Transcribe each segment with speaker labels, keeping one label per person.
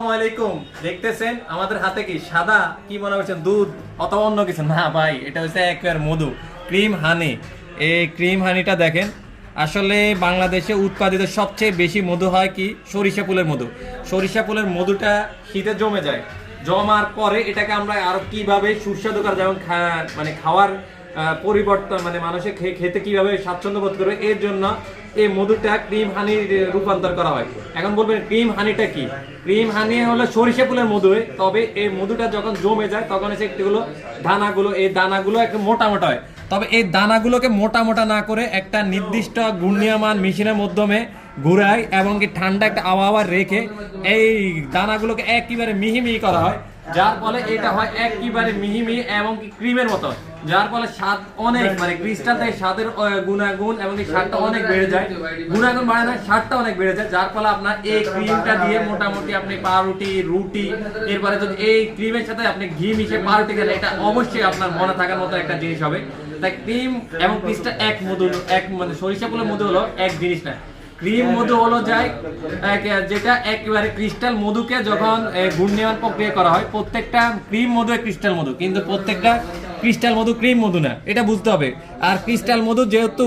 Speaker 1: আসসালামাইকুম। দেখতেছেন আমাদের হাতে কি সাদা, কি মনে করছেন দুধ অথবা অন্য কিছু না ভাই, এটা হচ্ছে একেবারে মধু, ক্রিম হানি। এই ক্রিম হানিটা দেখেন, আসলে বাংলাদেশে উৎপাদিত সবচেয়ে বেশি মধু হয় কি সরিষা ফুলের মধু। সরিষা ফুলের মধুটা শীতে জমে যায়, জমার পরে এটাকে আমরা আরো কিভাবে সুস্বাদু করা, যেমন মানে খাওয়ার পরিবর্তন, মানে মানুষের খেতে কিভাবে স্বাচ্ছন্দ্য বোধ করবে, এর জন্য এই মধুটা ক্রিম হানি রূপান্তর করা হয়। এখন বলবেন ক্রিম হানিটা কি? ক্রিম হানি হলো সরিষা ফুলের মধু, তবে এই মধুটা যখন জমে যায় তখন এসে একটিগুলো দানাগুলো, এই দানাগুলো একটু মোটা মোটা হয়। তবে এই দানাগুলোকে মোটা মোটা না করে একটা নির্দিষ্ট ঘূর্ণীয়মান মেশিনের মাধ্যমে ঘুরায় এবং কি ঠান্ডা একটা আবহাওয়া রেখে এই দানাগুলোকে একেবারে মিহি মিহি করা হয়, যার ফলে এটা হয় একেবারে মিহি মিহি এবং কি ক্রিমের মতো, যার ফলে স্বাদ অনেক, মানে ক্রিস্টাল থেকে স্বাদের গুণাগুণ এবং কি স্বাদটা অনেক বেড়ে যায়। গুণাগুণ বাড়ে না, স্বাদটা অনেক বেড়ে যায়, যার ফলে আপনার এই ক্রিমটা দিয়ে মোটামুটি আপনি পাউরুটি, রুটি, এরপরে যদি এই ক্রিমের সাথে আপনি ঘি মিশিয়ে পাউরুটি খেলে, এটা অবশ্যই আপনার মনে থাকার মতো একটা জিনিস হবে। তাই ক্রিম এবং ক্রিস্টাল এক মধু, এক মানে সরিষা ফুলের মধু হলো এক জিনিস না। ক্রিম মধু হলো যায় যেটা একেবারে ক্রিস্টাল মধুকে যখন ঘূর্ণীয়মান প্রক্রিয়া করা হয়, প্রত্যেকটা ক্রিম মধু ক্রিস্টাল মধু, কিন্তু প্রত্যেকটা ক্রিস্টাল মধু ক্রিম মধু না, এটা বুঝতে হবে। আর ক্রিস্টাল মধু যেহেতু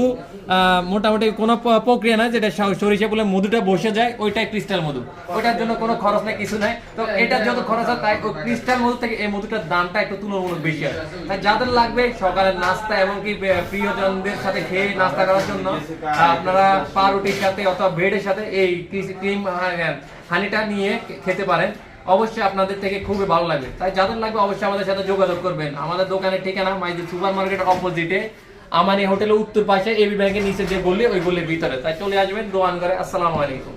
Speaker 1: মোটামুটি কোনো প্রক্রিয়া না, যেটা সরিষা ফুলের মধুটা বসে যায় ওইটাই ক্রিস্টাল মধু, ওইটার জন্য কোনো খরচ নেই, কিছু নাই। তো এটার যত খরচ হয় তাই ক্রিস্টাল মধু থেকে এই মধুটার দামটা একটু তুলনামূলক বেশি হয়। তাই যাদের লাগবে সকালের নাস্তা এবং কি প্রিয়জনদের সাথে খেয়ে নাস্তা করার জন্য, আপনারা পাউরুটির সাথে অথবা ব্রেডের সাথে এই ক্রিম হানিটা নিয়ে খেতে পারেন। অবশ্যই আপনাদের থেকে খুবই ভালো লাগবে। তাই যাদের লাগবে অবশ্যই আমাদের সাথে যোগাযোগ করবেন। আমাদের দোকানের ঠিকানা মাইজি সুপার মার্কেটের অপোজিটে, আমানি হোটেলের উত্তর পাশে, এবি ব্যাংকের নিচে যে গলি, ওই গলির ভিতরে। তাই চলে আসবেন দোয়ান করে। আসসালামু আলাইকুম।